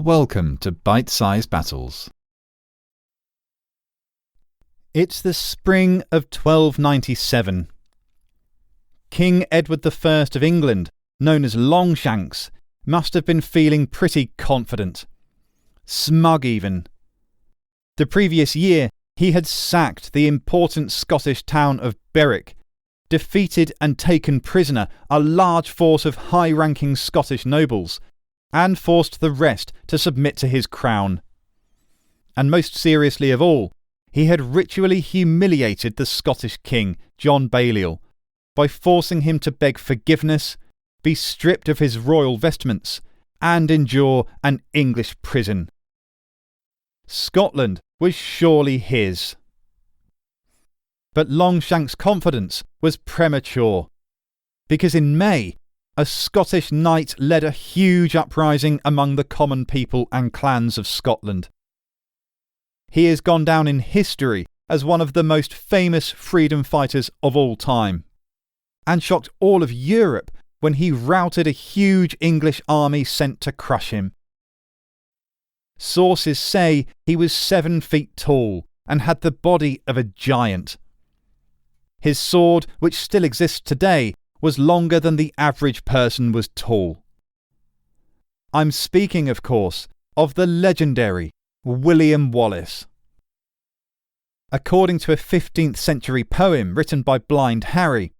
Welcome to Bite-Sized Battles. It's the spring of 1297. King Edward I of England, known as Longshanks, must have been feeling pretty confident. Smug even. The previous year, he had sacked the important Scottish town of Berwick, defeated and taken prisoner a large force of high-ranking Scottish nobles, and forced the rest to submit to his crown. And most seriously of all, he had ritually humiliated the Scottish king, John Balliol, by forcing him to beg forgiveness, be stripped of his royal vestments, and endure an English prison. Scotland was surely his. But Longshanks' confidence was premature, because in May, a Scottish knight led a huge uprising among the common people and clans of Scotland. He has gone down in history as one of the most famous freedom fighters of all time, and shocked all of Europe when he routed a huge English army sent to crush him. Sources say he was 7 feet tall and had the body of a giant. His sword, which still exists today, was longer than the average person was tall. I'm speaking, of course, of the legendary William Wallace. According to a 15th century poem written by Blind Harry,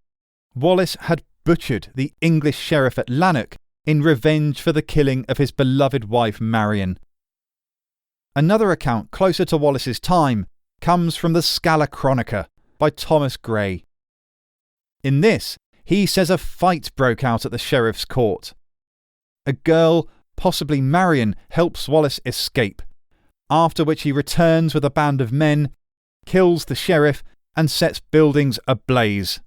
Wallace had butchered the English sheriff at Lanark in revenge for the killing of his beloved wife Marian. Another account closer to Wallace's time comes from the Scala Chronica by Thomas Gray. In this, he says a fight broke out at the sheriff's court. A girl, possibly Marian, helps Wallace escape, after which he returns with a band of men, kills the sheriff, and sets buildings ablaze.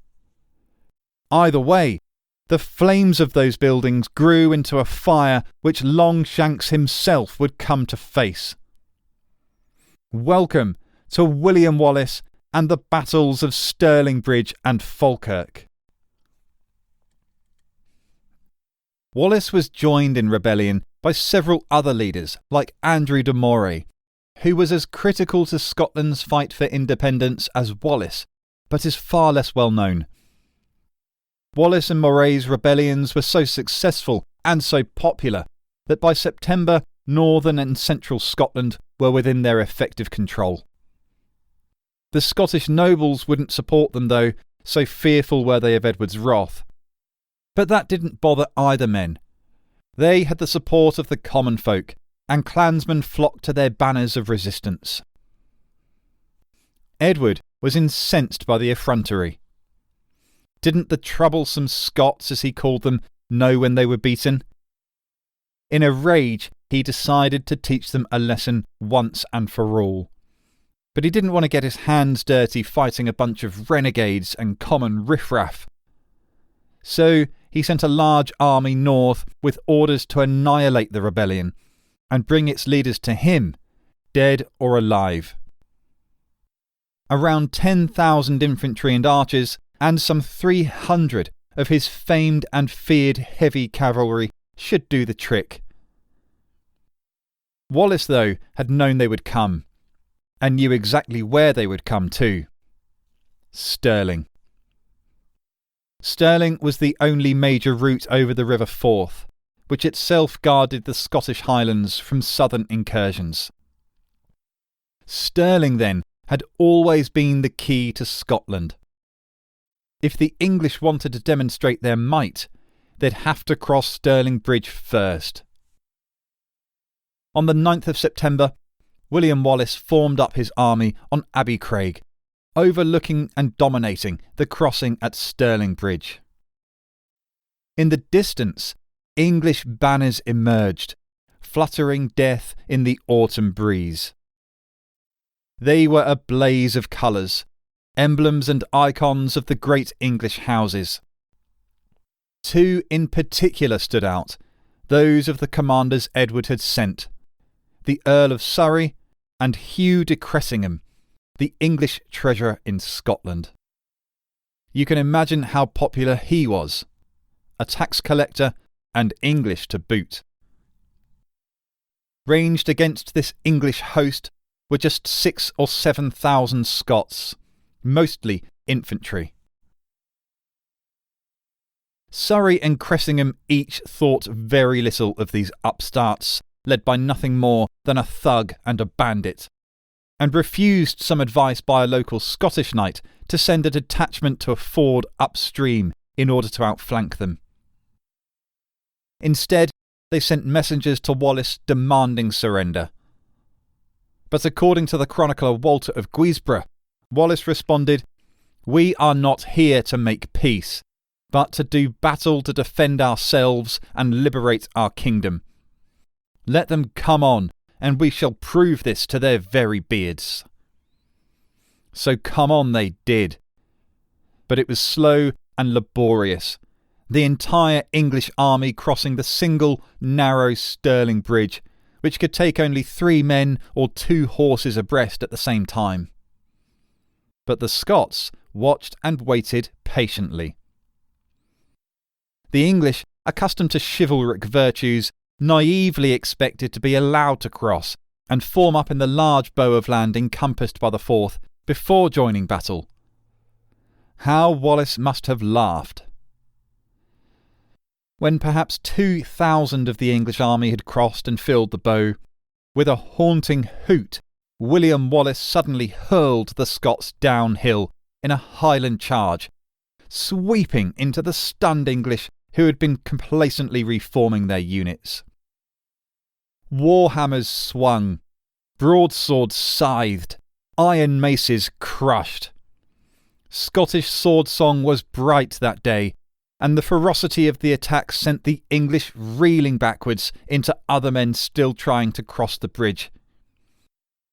Either way, the flames of those buildings grew into a fire which Longshanks himself would come to face. Welcome to William Wallace and the battles of Stirling Bridge and Falkirk. Wallace was joined in rebellion by several other leaders like Andrew de Moray, who was as critical to Scotland's fight for independence as Wallace, but is far less well known. Wallace and Moray's rebellions were so successful and so popular that by September, northern and central Scotland were within their effective control. The Scottish nobles wouldn't support them though, so fearful were they of Edward's wrath. But that didn't bother either men. They had the support of the common folk, and clansmen flocked to their banners of resistance. Edward was incensed by the effrontery. Didn't the troublesome Scots, as he called them, know when they were beaten? In a rage, he decided to teach them a lesson once and for all. But he didn't want to get his hands dirty fighting a bunch of renegades and common riffraff. So he sent a large army north with orders to annihilate the rebellion and bring its leaders to him, dead or alive. Around 10,000 infantry and archers and some 300 of his famed and feared heavy cavalry should do the trick. Wallace, though, had known they would come, and knew exactly where they would come too. Stirling. Stirling was the only major route over the River Forth, which itself guarded the Scottish Highlands from southern incursions. Stirling, then, had always been the key to Scotland. If the English wanted to demonstrate their might, they'd have to cross Stirling Bridge first. On the 9th of September, William Wallace formed up his army on Abbey Craig, overlooking and dominating the crossing at Stirling Bridge. In the distance, English banners emerged, fluttering death in the autumn breeze. They were a blaze of colours, emblems and icons of the great English houses. 2 in particular stood out, those of the commanders Edward had sent, the Earl of Surrey and Hugh de Cressingham, the English treasurer in Scotland. You can imagine how popular he was, a tax collector and English to boot. ranged against this English host were just 6,000 or 7,000 Scots, mostly infantry. Surrey and Cressingham each thought very little of these upstarts, led by nothing more than a thug and a bandit, and refused some advice by a local Scottish knight to send a detachment to a ford upstream in order to outflank them. Instead, they sent messengers to Wallace demanding surrender. But according to the chronicler Walter of Guisborough, Wallace responded, "We are not here to make peace, but to do battle to defend ourselves and liberate our kingdom. Let them come on, and we shall prove this to their very beards." So come on they did. But it was slow and laborious, the entire English army crossing the single, narrow Stirling Bridge, which could take only 3 men or 2 horses abreast at the same time. But the Scots watched and waited patiently. The English, accustomed to chivalric virtues, naively expected to be allowed to cross and form up in the large bow of land encompassed by the Forth before joining battle. How Wallace must have laughed. When perhaps 2,000 of the English army had crossed and filled the bow, with a haunting hoot, William Wallace suddenly hurled the Scots downhill in a Highland charge, sweeping into the stunned English who had been complacently reforming their units. Warhammers swung, broadswords scythed, iron maces crushed. Scottish sword song was bright that day, and the ferocity of the attack sent the English reeling backwards into other men still trying to cross the bridge.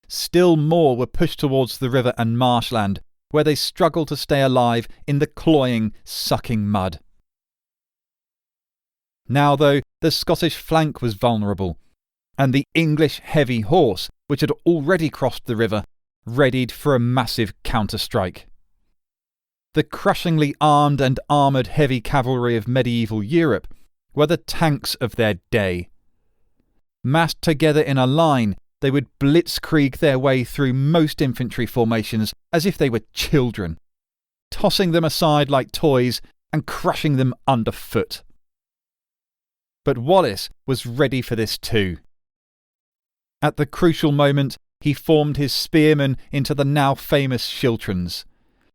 Still more were pushed towards the river and marshland, where they struggled to stay alive in the cloying, sucking mud. Now, though, the Scottish flank was vulnerable, and the English heavy horse, which had already crossed the river, readied for a massive counter-strike. The crushingly armed and armoured heavy cavalry of medieval Europe were the tanks of their day. Massed together in a line, they would blitzkrieg their way through most infantry formations as if they were children, tossing them aside like toys and crushing them underfoot. But Wallace was ready for this too. At the crucial moment, he formed his spearmen into the now famous schiltrons,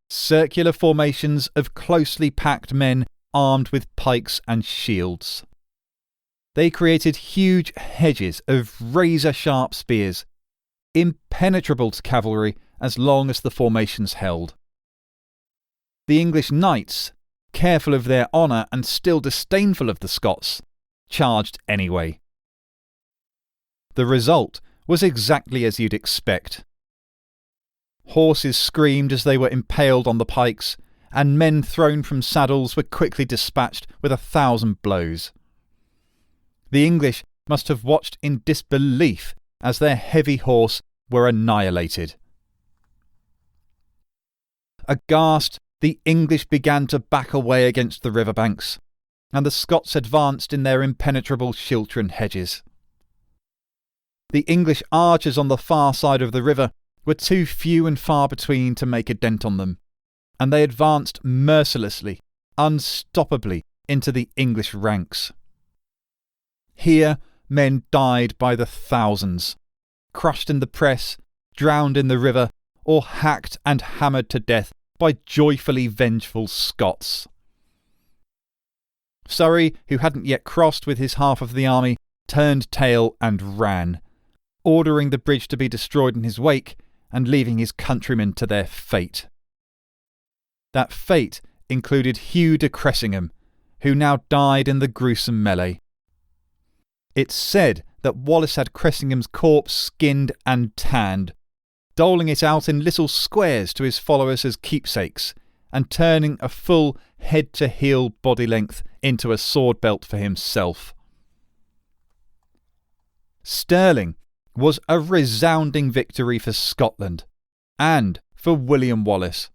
circular formations of closely packed men armed with pikes and shields. They created huge hedges of razor-sharp spears, impenetrable to cavalry as long as the formations held. The English knights, careful of their honour and still disdainful of the Scots, charged anyway. The result was exactly as you'd expect. Horses screamed as they were impaled on the pikes, and men thrown from saddles were quickly dispatched with 1,000 blows. The English must have watched in disbelief as their heavy horse were annihilated. Aghast, the English began to back away against the riverbanks, and the Scots advanced in their impenetrable schiltron hedges. The English archers on the far side of the river were too few and far between to make a dent on them, and they advanced mercilessly, unstoppably into the English ranks. Here men died by the thousands, crushed in the press, drowned in the river, or hacked and hammered to death by joyfully vengeful Scots. Surrey, who hadn't yet crossed with his half of the army, turned tail and ran, ordering the bridge to be destroyed in his wake and leaving his countrymen to their fate. That fate included Hugh de Cressingham, who now died in the gruesome melee. It's said that Wallace had Cressingham's corpse skinned and tanned, doling it out in little squares to his followers as keepsakes, and turning a full head-to-heel body length into a sword belt for himself. Stirling was a resounding victory for Scotland, and for William Wallace.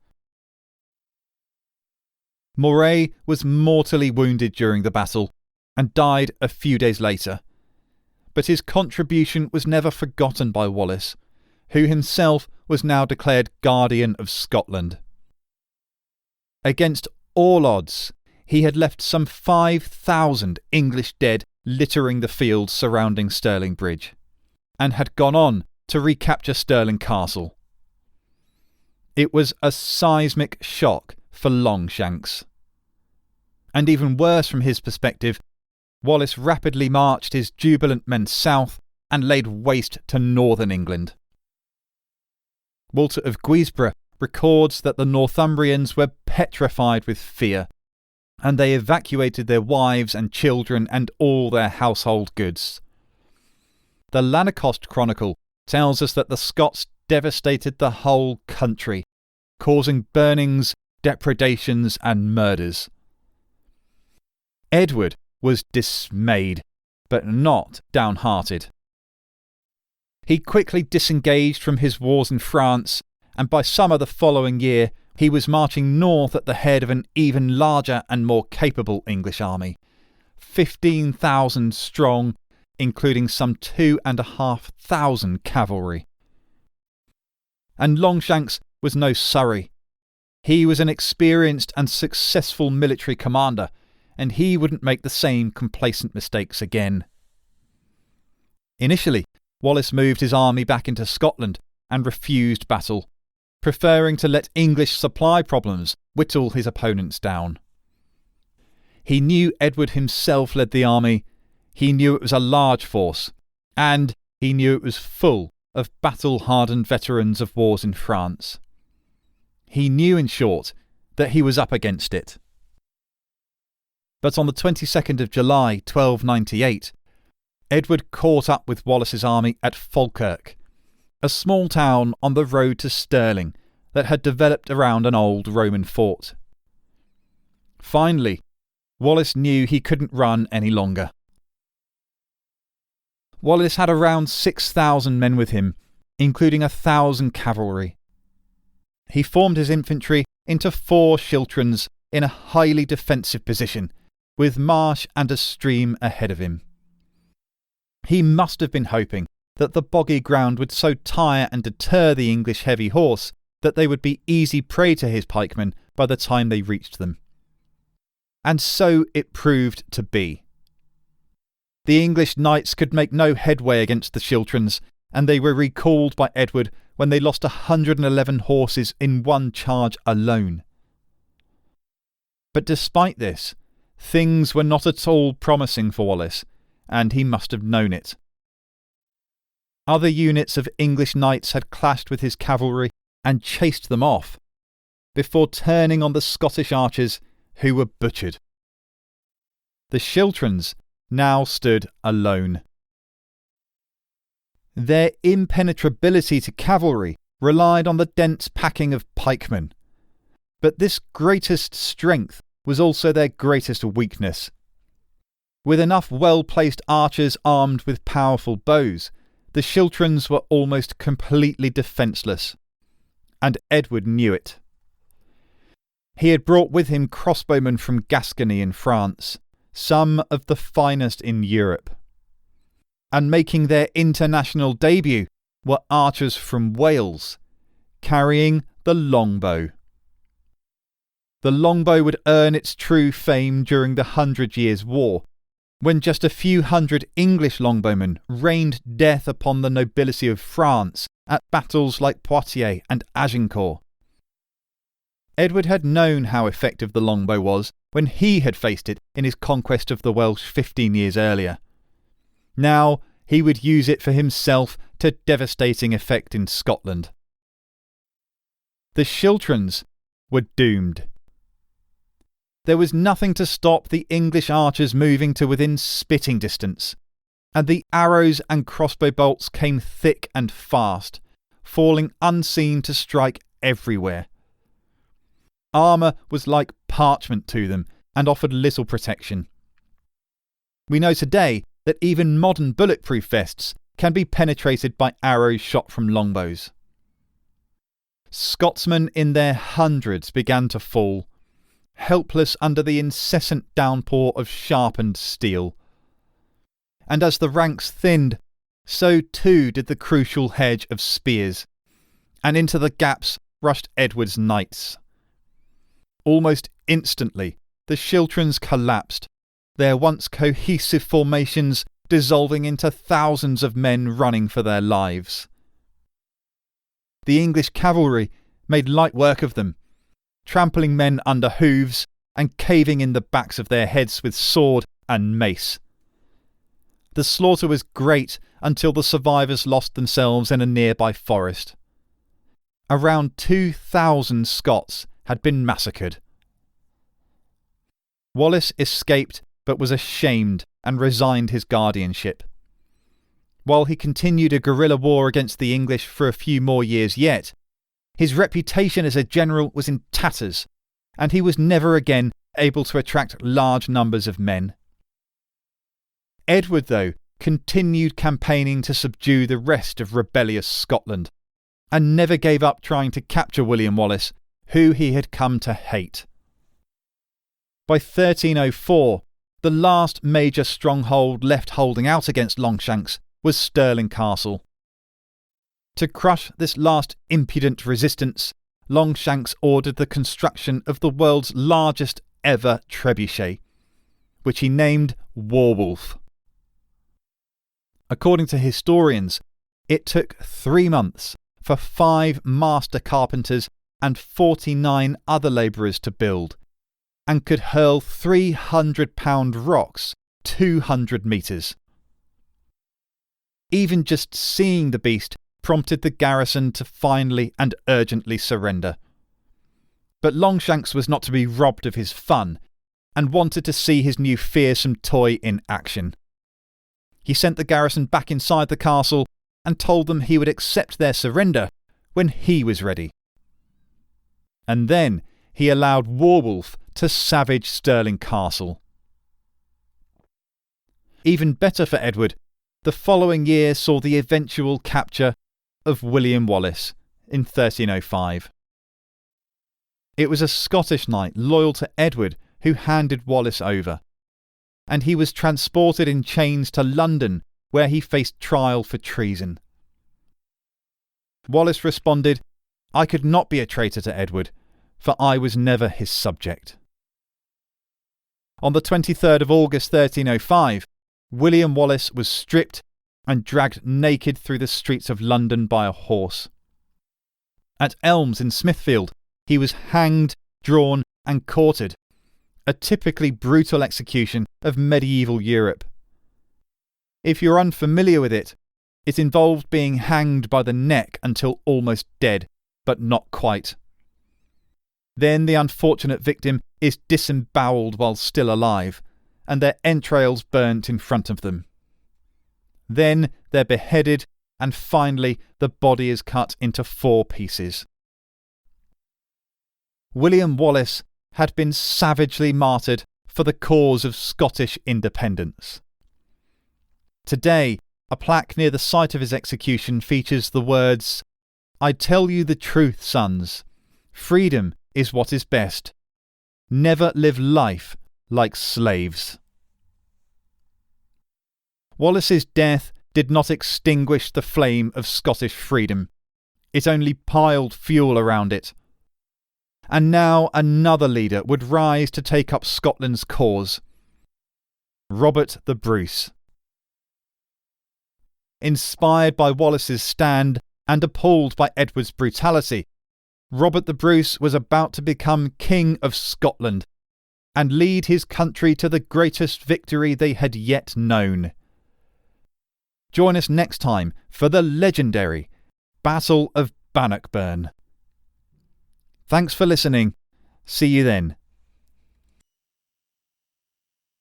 Moray was mortally wounded during the battle, and died a few days later, but his contribution was never forgotten by Wallace, who himself was now declared Guardian of Scotland. Against all odds, he had left some 5,000 English dead littering the fields surrounding Stirling Bridge, and had gone on to recapture Stirling Castle. It was a seismic shock for Longshanks. And even worse from his perspective, Wallace rapidly marched his jubilant men south and laid waste to northern England. Walter of Guisborough records that the Northumbrians were petrified with fear, and they evacuated their wives and children and all their household goods. The Lanercost Chronicle tells us that the Scots devastated the whole country, causing burnings, depredations and murders. Edward was dismayed, but not downhearted. He quickly disengaged from his wars in France, and by summer the following year he was marching north at the head of an even larger and more capable English army, 15,000 strong, including some 2,500 cavalry. And Longshanks was no Surrey. He was an experienced and successful military commander, and he wouldn't make the same complacent mistakes again. Initially, Wallace moved his army back into Scotland and refused battle, preferring to let English supply problems whittle his opponents down. He knew Edward himself led the army, he knew it was a large force, and he knew it was full of battle-hardened veterans of wars in France. He knew, in short, that he was up against it. But on the 22nd of July 1298, Edward caught up with Wallace's army at Falkirk, a small town on the road to Stirling that had developed around an old Roman fort. Finally, Wallace knew he couldn't run any longer. Wallace had around 6,000 men with him, including 1,000 cavalry. He formed his infantry into 4 schiltrons in a highly defensive position, with marsh and a stream ahead of him. He must have been hoping that the boggy ground would so tire and deter the English heavy horse that they would be easy prey to his pikemen by the time they reached them. And so it proved to be. The English knights could make no headway against the schiltrons, and they were recalled by Edward when they lost 111 horses in one charge alone. But despite this, things were not at all promising for Wallace, and he must have known it. Other units of English knights had clashed with his cavalry and chased them off, before turning on the Scottish archers, who were butchered. The schiltrons now stood alone. Their impenetrability to cavalry relied on the dense packing of pikemen, but this greatest strength was also their greatest weakness. With enough well-placed archers armed with powerful bows, the schiltrons were almost completely defenceless, and Edward knew it. He had brought with him crossbowmen from Gascony in France, some of the finest in Europe. And making their international debut were archers from Wales, carrying the longbow. The longbow would earn its true fame during the 100 Years' War, when just a few hundred English longbowmen rained death upon the nobility of France at battles like Poitiers and Agincourt. Edward had known how effective the longbow was when he had faced it in his conquest of the Welsh 15 years earlier. Now he would use it for himself to devastating effect in Scotland. The schiltrons were doomed. There was nothing to stop the English archers moving to within spitting distance, and the arrows and crossbow bolts came thick and fast, falling unseen to strike everywhere. Armour was like parchment to them and offered little protection. We know today that even modern bulletproof vests can be penetrated by arrows shot from longbows. Scotsmen in their hundreds began to fall, helpless under the incessant downpour of sharpened steel. and as the ranks thinned, so too did the crucial hedge of spears, and into the gaps rushed Edward's knights. Almost instantly, the schiltrons collapsed, their once cohesive formations dissolving into thousands of men running for their lives. The English cavalry made light work of them, trampling men under hooves and caving in the backs of their heads with sword and mace. The slaughter was great until the survivors lost themselves in a nearby forest. Around 2,000 Scots had been massacred. Wallace escaped but was ashamed and resigned his guardianship. While he continued a guerrilla war against the English for a few more years yet, his reputation as a general was in tatters, and he was never again able to attract large numbers of men. Edward, though, continued campaigning to subdue the rest of rebellious Scotland, and never gave up trying to capture William Wallace, who he had come to hate. By 1304, the last major stronghold left holding out against Longshanks was Stirling Castle. To crush this last impudent resistance, Longshanks ordered the construction of the world's largest ever trebuchet, which he named Warwolf. According to historians, it took 3 months for 5 master carpenters and 49 other labourers to build, and could hurl 300-pound rocks 200 metres. Even just seeing the beast prompted the garrison to finally and urgently surrender. But Longshanks was not to be robbed of his fun, and wanted to see his new fearsome toy in action. He sent the garrison back inside the castle and told them he would accept their surrender when he was ready. And then he allowed Warwolf to savage Stirling Castle. Even better for Edward, the following year saw the eventual capture of William Wallace in 1305. It was a Scottish knight loyal to Edward who handed Wallace over, and he was transported in chains to London, where he faced trial for treason. Wallace responded, "I could not be a traitor to Edward, for I was never his subject." On the 23rd of August 1305, William Wallace was stripped and dragged naked through the streets of London by a horse. At Elms in Smithfield, he was hanged, drawn and quartered, a typically brutal execution of medieval Europe. If you're unfamiliar with it, it involved being hanged by the neck until almost dead, but not quite. Then the unfortunate victim is disembowelled while still alive, and their entrails burnt in front of them. Then they're beheaded, and finally the body is cut into 4 pieces. William Wallace had been savagely martyred for the cause of Scottish independence. Today, a plaque near the site of his execution features the words, "I tell you the truth, sons. Freedom is what is best. Never live life like slaves." Wallace's death did not extinguish the flame of Scottish freedom. It only piled fuel around it. And now another leader would rise to take up Scotland's cause. Robert the Bruce. Inspired by Wallace's stand and appalled by Edward's brutality, Robert the Bruce was about to become King of Scotland and lead his country to the greatest victory they had yet known. Join us next time for the legendary Battle of Bannockburn. Thanks for listening. See you then.